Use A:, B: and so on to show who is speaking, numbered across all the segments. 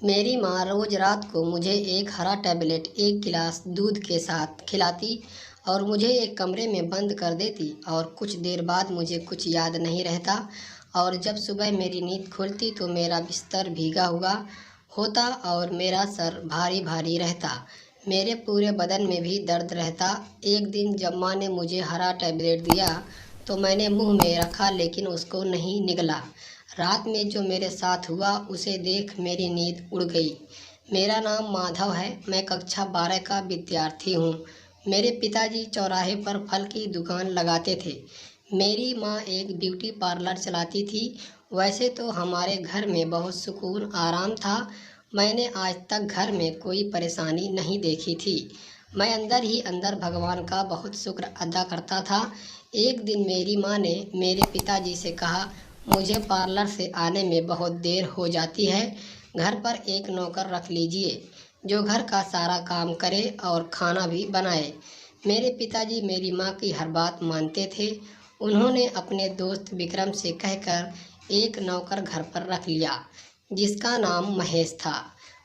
A: मेरी माँ रोज रात को मुझे एक हरा टैबलेट एक गिलास दूध के साथ खिलाती और मुझे एक कमरे में बंद कर देती और कुछ देर बाद मुझे कुछ याद नहीं रहता। और जब सुबह मेरी नींद खुलती तो मेरा बिस्तर भीगा हुआ होता और मेरा सर भारी भारी रहता। मेरे पूरे बदन में भी दर्द रहता। एक दिन जब माँ ने मुझे हरा टैबलेट दिया तो मैंने मुंह में रखा लेकिन उसको नहीं निगला। रात में जो मेरे साथ हुआ उसे देख मेरी नींद उड़ गई। मेरा नाम माधव है, मैं कक्षा 12 का विद्यार्थी हूँ। मेरे पिताजी चौराहे पर फल की दुकान लगाते थे। मेरी माँ एक ब्यूटी पार्लर चलाती थी। वैसे तो हमारे घर में बहुत सुकून आराम था। मैंने आज तक घर में कोई परेशानी नहीं देखी थी। मैं अंदर ही अंदर भगवान का बहुत शुक्र अदा करता था। एक दिन मेरी माँ ने मेरे पिताजी से कहा, मुझे पार्लर से आने में बहुत देर हो जाती है, घर पर एक नौकर रख लीजिए जो घर का सारा काम करे और खाना भी बनाए। मेरे पिताजी मेरी माँ की हर बात मानते थे। उन्होंने अपने दोस्त विक्रम से कहकर एक नौकर घर पर रख लिया जिसका नाम महेश था।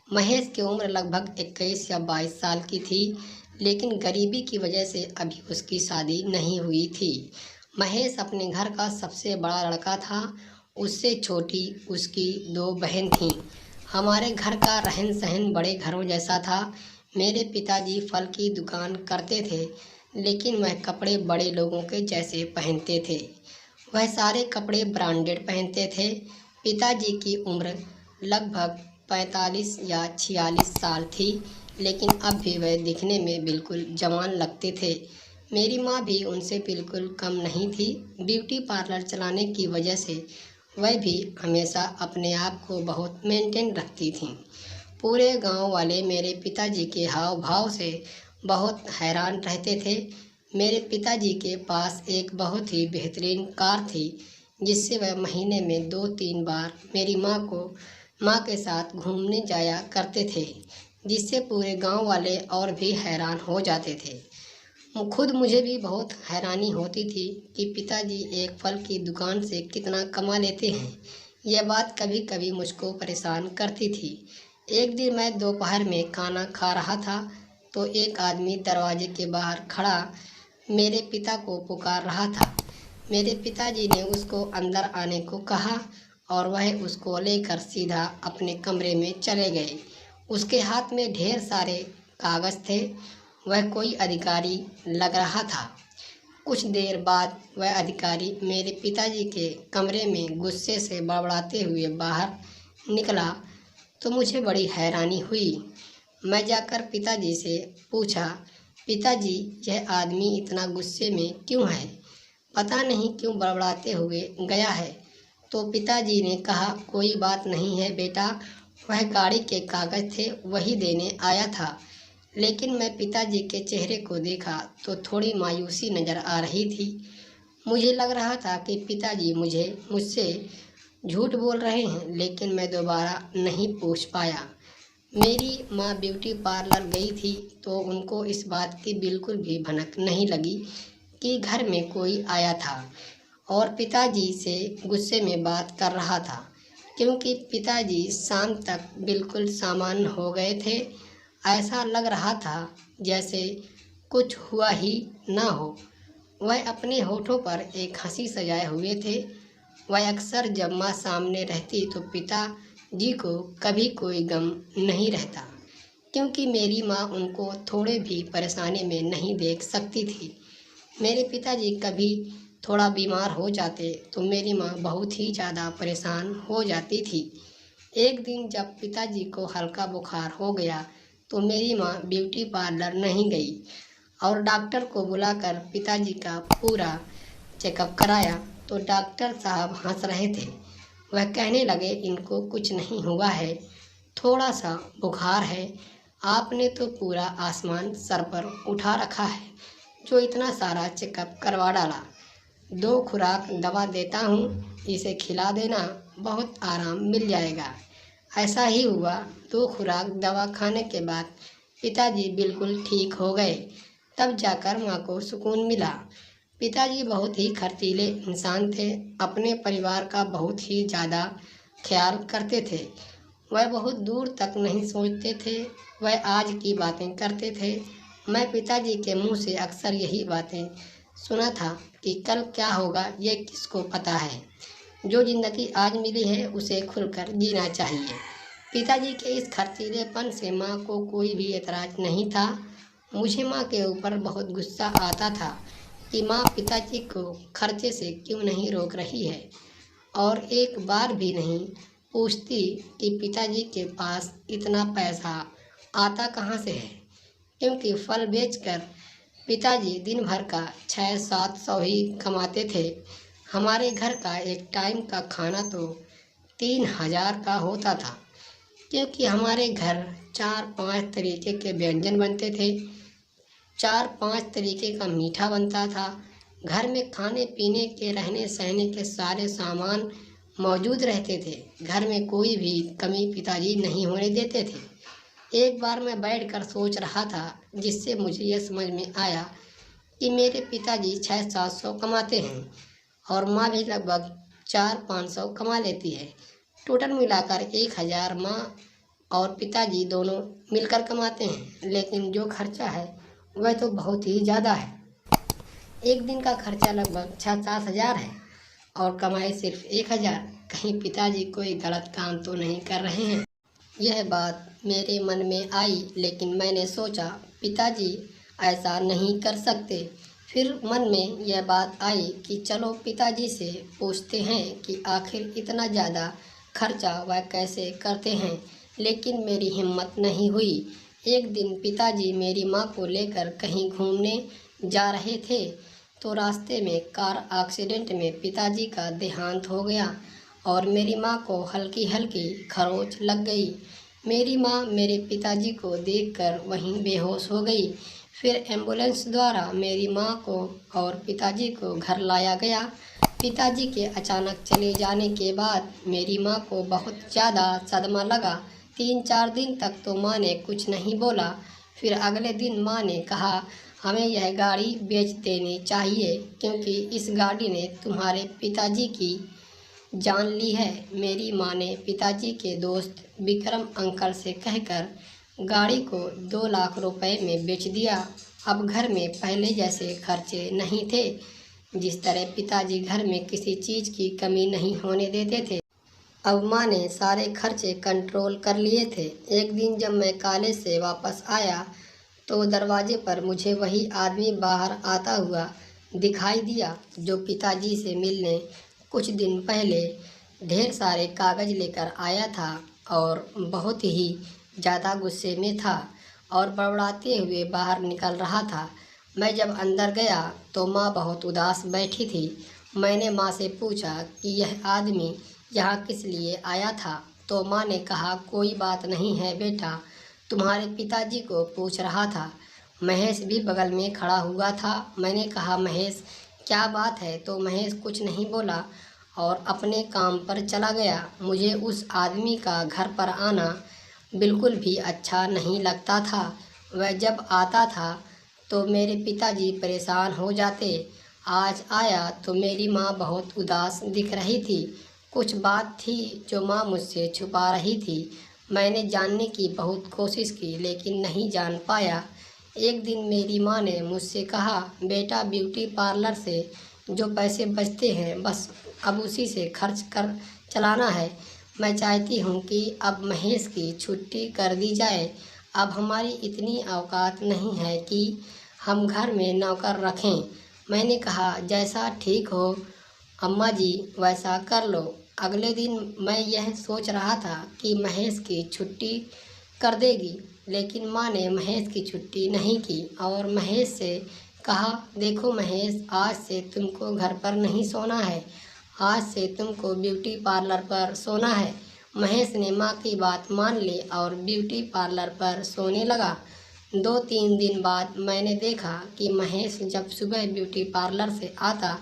A: महेश की उम्र लगभग 21 या 22 साल की थी, लेकिन गरीबी की वजह से अभी उसकी शादी नहीं हुई थी। महेश अपने घर का सबसे बड़ा लड़का था। उससे छोटी उसकी 2 बहन थीं। हमारे घर का रहन सहन बड़े घरों जैसा था। मेरे पिताजी फल की दुकान करते थे, लेकिन वह कपड़े बड़े लोगों के जैसे पहनते थे। वह सारे कपड़े ब्रांडेड पहनते थे। पिताजी की उम्र लगभग 45 या 46 साल थी, लेकिन अब भी वह दिखने में बिल्कुल जवान लगते थे। मेरी माँ भी उनसे बिल्कुल कम नहीं थी। ब्यूटी पार्लर चलाने की वजह से वह भी हमेशा अपने आप को बहुत मेंटेन रखती थीं। पूरे गांव वाले मेरे पिताजी के हाव भाव से बहुत हैरान रहते थे। मेरे पिताजी के पास एक बहुत ही बेहतरीन कार थी जिससे वह महीने में 2-3 बार मेरी माँ के साथ घूमने जाया करते थे, जिससे पूरे गांव वाले और भी हैरान हो जाते थे। खुद मुझे भी बहुत हैरानी होती थी कि पिताजी एक फल की दुकान से कितना कमा लेते हैं। यह बात कभी कभी मुझको परेशान करती थी। एक दिन मैं दोपहर में खाना खा रहा था तो एक आदमी दरवाजे के बाहर खड़ा मेरे पिता को पुकार रहा था। मेरे पिताजी ने उसको अंदर आने को कहा और वह उसको लेकर सीधा अपने कमरे में चले गए। उसके हाथ में ढेर सारे कागज़ थे। वह कोई अधिकारी लग रहा था। कुछ देर बाद वह अधिकारी मेरे पिताजी के कमरे में गुस्से से बड़बड़ाते हुए बाहर निकला तो मुझे बड़ी हैरानी हुई। मैं जाकर पिताजी से पूछा, पिताजी यह आदमी इतना गुस्से में क्यों है? पता नहीं क्यों बड़बड़ाते हुए गया है। तो पिताजी ने कहा, कोई बात नहीं है बेटा, वह गाड़ी के कागज़ थे वही देने आया था। लेकिन मैं पिताजी के चेहरे को देखा तो थोड़ी मायूसी नज़र आ रही थी। मुझे लग रहा था कि पिताजी मुझसे झूठ बोल रहे हैं, लेकिन मैं दोबारा नहीं पूछ पाया। मेरी माँ ब्यूटी पार्लर गई थी तो उनको इस बात की बिल्कुल भी भनक नहीं लगी कि घर में कोई आया था और पिताजी से गुस्से में बात कर रहा था, क्योंकि पिताजी शाम तक बिल्कुल सामान्य हो गए थे। ऐसा लग रहा था जैसे कुछ हुआ ही ना हो। वह अपने होठों पर एक हंसी सजाए हुए थे। वह अक्सर जब माँ सामने रहती तो पिताजी को कभी कोई गम नहीं रहता, क्योंकि मेरी माँ उनको थोड़े भी परेशानी में नहीं देख सकती थी। मेरे पिताजी कभी थोड़ा बीमार हो जाते तो मेरी माँ बहुत ही ज़्यादा परेशान हो जाती थी। एक दिन जब पिताजी को हल्का बुखार हो गया तो मेरी माँ ब्यूटी पार्लर नहीं गई और डॉक्टर को बुलाकर पिताजी का पूरा चेकअप कराया तो डॉक्टर साहब हंस रहे थे। वह कहने लगे, इनको कुछ नहीं हुआ है, थोड़ा सा बुखार है। आपने तो पूरा आसमान सर पर उठा रखा है जो इतना सारा चेकअप करवा डाला। 2 खुराक दवा देता हूँ, इसे खिला देना, बहुत आराम मिल जाएगा। ऐसा ही हुआ। 2 खुराक दवा खाने के बाद पिताजी बिल्कुल ठीक हो गए। तब जाकर माँ को सुकून मिला। पिताजी बहुत ही खर्चीले इंसान थे, अपने परिवार का बहुत ही ज़्यादा ख्याल करते थे। वह बहुत दूर तक नहीं सोचते थे, वह आज की बातें करते थे। मैं पिताजी के मुंह से अक्सर यही बातें सुना था कि कल क्या होगा ये किसको पता है। जो जिंदगी आज मिली है उसे खुलकर जीना चाहिए। पिताजी के इस खर्चीलेपन से माँ को कोई भी एतराज नहीं था। मुझे माँ के ऊपर बहुत गुस्सा आता था कि माँ पिताजी को खर्चे से क्यों नहीं रोक रही है, और एक बार भी नहीं पूछती कि पिताजी के पास इतना पैसा आता कहाँ से है। क्योंकि फल बेचकर पिताजी दिन भर का 600-700 ही कमाते थे। हमारे घर का एक टाइम का खाना तो 3000 का होता था, क्योंकि हमारे घर 4-5 तरीके के व्यंजन बनते थे, 4-5 तरीके का मीठा बनता था। घर में खाने पीने के रहने सहने के सारे सामान मौजूद रहते थे। घर में कोई भी कमी पिताजी नहीं होने देते थे। एक बार मैं बैठकर सोच रहा था, जिससे मुझे यह समझ में आया कि मेरे पिताजी 600-700 कमाते हैं और माँ भी लगभग 400-500 कमा लेती है। टोटल मिलाकर 1000 माँ और पिताजी दोनों मिलकर कमाते हैं, लेकिन जो खर्चा है वह तो बहुत ही ज़्यादा है। एक दिन का खर्चा लगभग 6-7 हज़ार है और कमाई सिर्फ 1000। कहीं पिताजी कोई गलत काम तो नहीं कर रहे हैं। यह बात मेरे मन में आई, लेकिन मैंने सोचा पिताजी ऐसा नहीं कर सकते। फिर मन में यह बात आई कि चलो पिताजी से पूछते हैं कि आखिर इतना ज़्यादा खर्चा वह कैसे करते हैं। लेकिन मेरी हिम्मत नहीं हुई। एक दिन पिताजी मेरी माँ को लेकर कहीं घूमने जा रहे थे, तो रास्ते में कार एक्सीडेंट में पिताजी का देहांत हो गया और मेरी माँ को हल्की हल्की खरोंच लग गई। मेरी माँ मेरे पिताजी को देखकर वहीं बेहोश हो गई। फिर एम्बुलेंस द्वारा मेरी माँ को और पिताजी को घर लाया गया। पिताजी के अचानक चले जाने के बाद मेरी माँ को बहुत ज़्यादा सदमा लगा। 3-4 दिन तक तो माँ ने कुछ नहीं बोला। फिर अगले दिन माँ ने कहा, हमें यह गाड़ी बेच देनी चाहिए, क्योंकि इस गाड़ी ने तुम्हारे पिताजी की जान ली है। मेरी माँ ने पिताजी के दोस्त विक्रम अंकल से कहकर गाड़ी को 2 लाख रुपए में बेच दिया। अब घर में पहले जैसे खर्चे नहीं थे। जिस तरह पिताजी घर में किसी चीज़ की कमी नहीं होने देते थे, अब माँ ने सारे खर्चे कंट्रोल कर लिए थे। एक दिन जब मैं कॉलेज से वापस आया तो दरवाजे पर मुझे वही आदमी बाहर आता हुआ दिखाई दिया जो पिताजी से मिलने कुछ दिन पहले ढेर सारे कागज़ लेकर आया था और बहुत ही ज़्यादा गुस्से में था और बड़बड़ाते हुए बाहर निकल रहा था। मैं जब अंदर गया तो माँ बहुत उदास बैठी थी। मैंने माँ से पूछा कि यह आदमी यहाँ किस लिए आया था, तो माँ ने कहा, कोई बात नहीं है बेटा, तुम्हारे पिताजी को पूछ रहा था। महेश भी बगल में खड़ा हुआ था। मैंने कहा, महेश क्या बात है? तो महेश कुछ नहीं बोला और अपने काम पर चला गया। मुझे उस आदमी का घर पर आना बिल्कुल भी अच्छा नहीं लगता था। वह जब आता था तो मेरे पिताजी परेशान हो जाते। आज आया तो मेरी माँ बहुत उदास दिख रही थी। कुछ बात थी जो माँ मुझसे छुपा रही थी। मैंने जानने की बहुत कोशिश की, लेकिन नहीं जान पाया। एक दिन मेरी माँ ने मुझसे कहा, बेटा ब्यूटी पार्लर से जो पैसे बचते हैं बस अब उसी से खर्च कर चलाना है। मैं चाहती हूँ कि अब महेश की छुट्टी कर दी जाए। अब हमारी इतनी औकात नहीं है कि हम घर में नौकर रखें। मैंने कहा, जैसा ठीक हो अम्मा जी वैसा कर लो। अगले दिन मैं यह सोच रहा था कि महेश की छुट्टी कर देगी, लेकिन माँ ने महेश की छुट्टी नहीं की और महेश से कहा, देखो महेश, आज से तुमको घर पर नहीं सोना है, आज से तुमको ब्यूटी पार्लर पर सोना है। महेश ने माँ की बात मान ली और ब्यूटी पार्लर पर सोने लगा। 2-3 दिन बाद मैंने देखा कि महेश जब सुबह ब्यूटी पार्लर से आता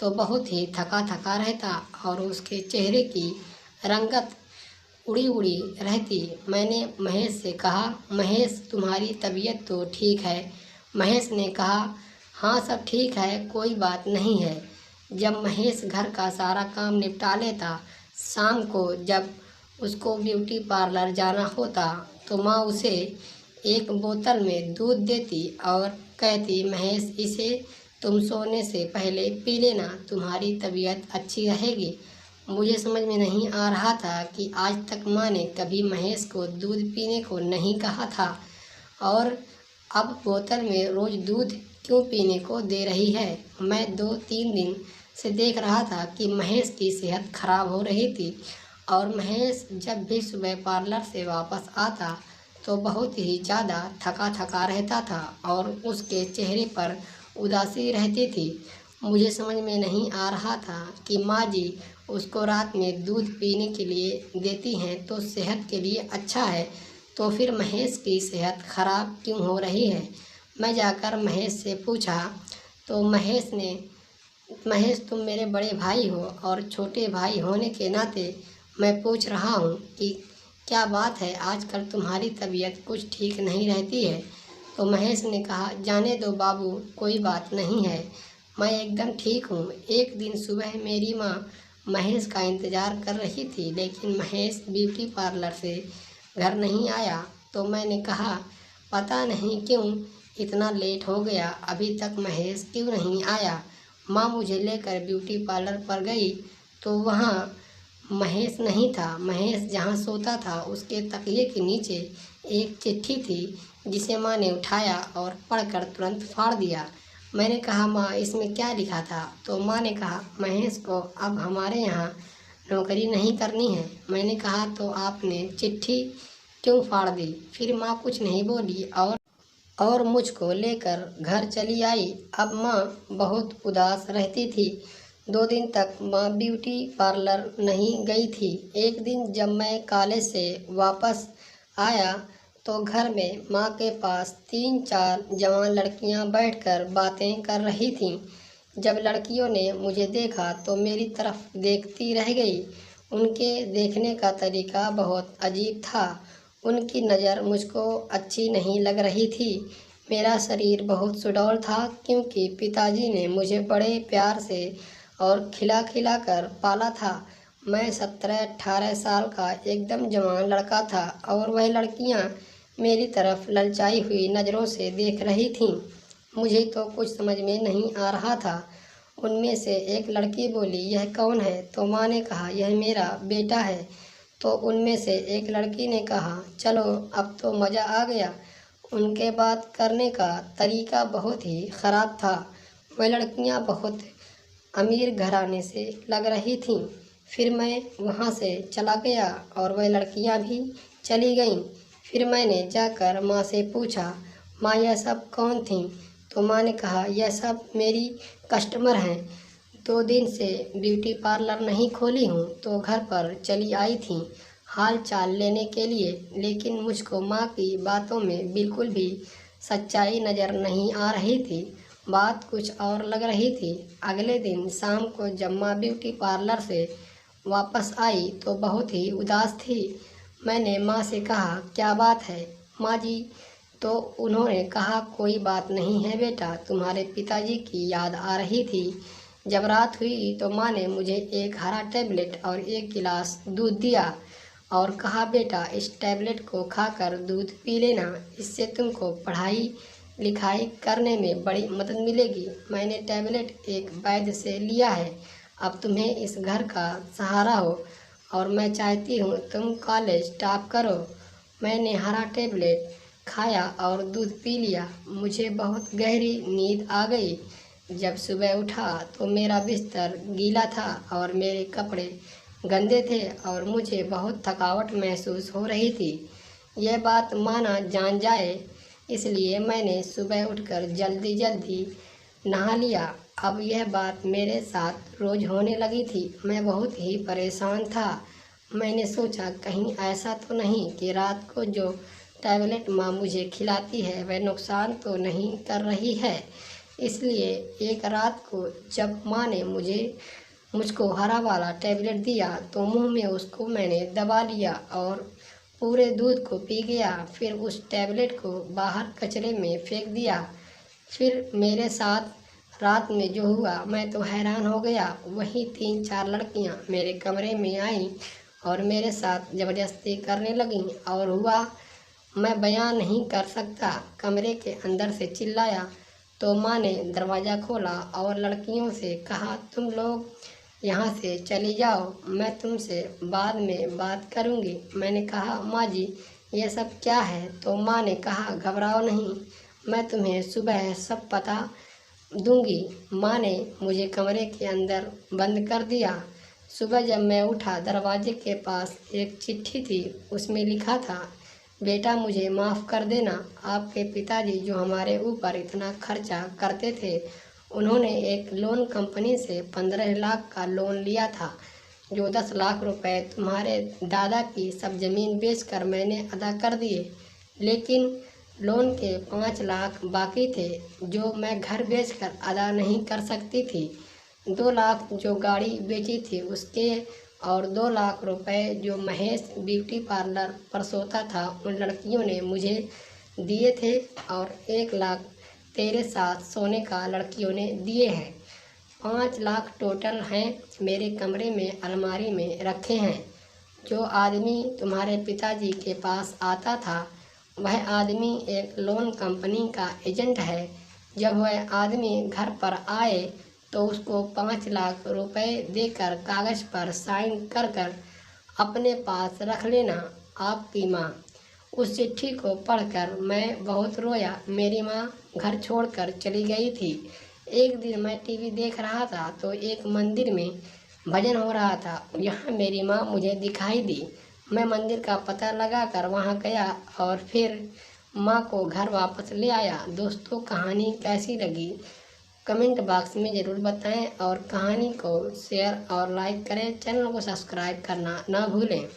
A: तो बहुत ही थका थका रहता और उसके चेहरे की रंगत उड़ी उड़ी रहती। मैंने महेश से कहा, महेश तुम्हारी तबीयत तो ठीक है? महेश ने कहा, हाँ सब ठीक है, कोई बात नहीं है। जब महेश घर का सारा काम निपटा लेता, शाम को जब उसको ब्यूटी पार्लर जाना होता तो माँ उसे एक बोतल में दूध देती और कहती, महेश, इसे तुम सोने से पहले पी लेना, तुम्हारी तबीयत अच्छी रहेगी। मुझे समझ में नहीं आ रहा था कि आज तक माँ ने कभी महेश को दूध पीने को नहीं कहा था और अब बोतल में रोज़ दूध क्यों पीने को दे रही है। मैं 2-3 दिन से देख रहा था कि महेश की सेहत खराब हो रही थी और महेश जब भी सुबह पार्लर से वापस आता तो बहुत ही ज़्यादा थका थका रहता था और उसके चेहरे पर उदासी रहती थी। मुझे समझ में नहीं आ रहा था कि माँ जी उसको रात में दूध पीने के लिए देती हैं तो सेहत के लिए अच्छा है, तो फिर महेश की सेहत खराब क्यों हो रही है। मैं जाकर महेश से पूछा तो महेश, तुम मेरे बड़े भाई हो और छोटे भाई होने के नाते मैं पूछ रहा हूँ कि क्या बात है, आजकल तुम्हारी तबीयत कुछ ठीक नहीं रहती है। तो महेश ने कहा, जाने दो बाबू, कोई बात नहीं है, मैं एकदम ठीक हूँ। एक दिन सुबह मेरी माँ महेश का इंतज़ार कर रही थी, लेकिन महेश ब्यूटी पार्लर से घर नहीं आया तो मैंने कहा, पता नहीं क्यों इतना लेट हो गया, अभी तक महेश क्यों नहीं आया। माँ मुझे लेकर ब्यूटी पार्लर पर गई तो वहाँ महेश नहीं था। महेश जहाँ सोता था उसके तकिए के नीचे एक चिट्ठी थी जिसे माँ ने उठाया और पढ़कर तुरंत फाड़ दिया। मैंने कहा, माँ, इसमें क्या लिखा था। तो माँ ने कहा, महेश को अब हमारे यहाँ नौकरी नहीं करनी है। मैंने कहा, तो आपने चिट्ठी क्यों फाड़ दी। फिर माँ कुछ नहीं बोली और मुझको लेकर घर चली आई। अब माँ बहुत उदास रहती थी। 2 दिन तक माँ ब्यूटी पार्लर नहीं गई थी। एक दिन जब मैं कॉलेज से वापस आया तो घर में माँ के पास 3-4 जवान लड़कियाँ बैठकर बातें कर रही थीं। जब लड़कियों ने मुझे देखा तो मेरी तरफ देखती रह गई। उनके देखने का तरीका बहुत अजीब था। उनकी नज़र मुझको अच्छी नहीं लग रही थी। मेरा शरीर बहुत सुडौल था क्योंकि पिताजी ने मुझे बड़े प्यार से और खिला खिला कर पाला था। मैं 17-18 साल का एकदम जवान लड़का था और वह लड़कियां मेरी तरफ ललचाई हुई नज़रों से देख रही थीं। मुझे तो कुछ समझ में नहीं आ रहा था। उनमें से एक लड़की बोली, यह कौन है। तो माँ ने कहा, यह मेरा बेटा है। तो उनमें से एक लड़की ने कहा, चलो अब तो मज़ा आ गया। उनके बात करने का तरीका बहुत ही ख़राब था। वह लड़कियां बहुत अमीर घराने से लग रही थीं। फिर मैं वहाँ से चला गया और वह लड़कियां भी चली गईं। फिर मैंने जाकर माँ से पूछा, माँ, यह सब कौन थीं। तो माँ ने कहा, यह सब मेरी कस्टमर हैं। 2 दिन से ब्यूटी पार्लर नहीं खोली हूँ तो घर पर चली आई थीं हाल चाल लेने के लिए। लेकिन मुझको माँ की बातों में बिल्कुल भी सच्चाई नज़र नहीं आ रही थी। बात कुछ और लग रही थी। अगले दिन शाम को जब माँ ब्यूटी पार्लर से वापस आई तो बहुत ही उदास थी। मैंने माँ से कहा, क्या बात है माँ जी। तो उन्होंने कहा, कोई बात नहीं है बेटा, तुम्हारे पिताजी की याद आ रही थी। जब रात हुई तो माँ ने मुझे एक हरा टैबलेट और 1 गिलास दूध दिया और कहा, बेटा, इस टैबलेट को खाकर दूध पी लेना, इससे तुमको पढ़ाई लिखाई करने में बड़ी मदद मिलेगी। मैंने टैबलेट एक वैद्य से लिया है। अब तुम्हें इस घर का सहारा हो और मैं चाहती हूँ तुम कॉलेज टॉप करो। मैंने हरा टैबलेट खाया और दूध पी लिया। मुझे बहुत गहरी नींद आ गई। जब सुबह उठा तो मेरा बिस्तर गीला था और मेरे कपड़े गंदे थे और मुझे बहुत थकावट महसूस हो रही थी। यह बात माँ ना जान जाए इसलिए मैंने सुबह उठकर जल्दी जल्दी नहा लिया। अब यह बात मेरे साथ रोज़ होने लगी थी। मैं बहुत ही परेशान था। मैंने सोचा, कहीं ऐसा तो नहीं कि रात को जो टैबलेट माँ मुझे खिलाती है वह नुकसान तो नहीं कर रही है। इसलिए एक रात को जब माँ ने मुझको हरा वाला टैबलेट दिया तो मुंह में उसको मैंने दबा लिया और पूरे दूध को पी गया। फिर उस टैबलेट को बाहर कचरे में फेंक दिया। फिर मेरे साथ रात में जो हुआ मैं तो हैरान हो गया। वहीं 3-4 लड़कियां मेरे कमरे में आईं और मेरे साथ ज़बरदस्ती करने लगीं और हुआ मैं बयान नहीं कर सकता। कमरे के अंदर से चिल्लाया तो माँ ने दरवाज़ा खोला और लड़कियों से कहा, तुम लोग यहाँ से चली जाओ, मैं तुमसे बाद में बात करूँगी। मैंने कहा, माँ जी ये सब क्या है? तो माँ ने कहा, घबराओ नहीं, मैं तुम्हें सुबह सब पता दूंगी। माँ ने मुझे कमरे के अंदर बंद कर दिया। सुबह जब मैं उठा, दरवाजे के पास एक चिट्ठी थी। उसमें लिखा था, बेटा मुझे माफ़ कर देना। आपके पिताजी जो हमारे ऊपर इतना खर्चा करते थे, उन्होंने एक लोन कंपनी से 15 लाख का लोन लिया था, जो 10 लाख रुपए तुम्हारे दादा की सब ज़मीन बेचकर मैंने अदा कर दिए। लेकिन लोन के 5 लाख बाकी थे, जो मैं घर बेचकर अदा नहीं कर सकती थी। 2 लाख जो गाड़ी बेची थी उसके, और 2 लाख रुपए जो महेश ब्यूटी पार्लर पर सोता था उन लड़कियों ने मुझे दिए थे, और 1 लाख तेरे साथ सोने का लड़कियों ने दिए हैं। 5 लाख टोटल हैं, मेरे कमरे में अलमारी में रखे हैं। जो आदमी तुम्हारे पिताजी के पास आता था, वह आदमी एक लोन कंपनी का एजेंट है। जब वह आदमी घर पर आए तो उसको 5 लाख रुपए देकर कागज़ पर साइन कर कर अपने पास रख लेना। आपकी माँ। उस चिट्ठी को पढ़कर मैं बहुत रोया। मेरी माँ घर छोड़कर चली गई थी। एक दिन मैं टीवी देख रहा था तो एक मंदिर में भजन हो रहा था। यहाँ मेरी माँ मुझे दिखाई दी। मैं मंदिर का पता लगाकर वहाँ गया और फिर माँ को घर वापस ले आया। दोस्तों, कहानी कैसी लगी कमेंट बॉक्स में ज़रूर बताएं और कहानी को शेयर और लाइक करें। चैनल को सब्सक्राइब करना ना भूलें।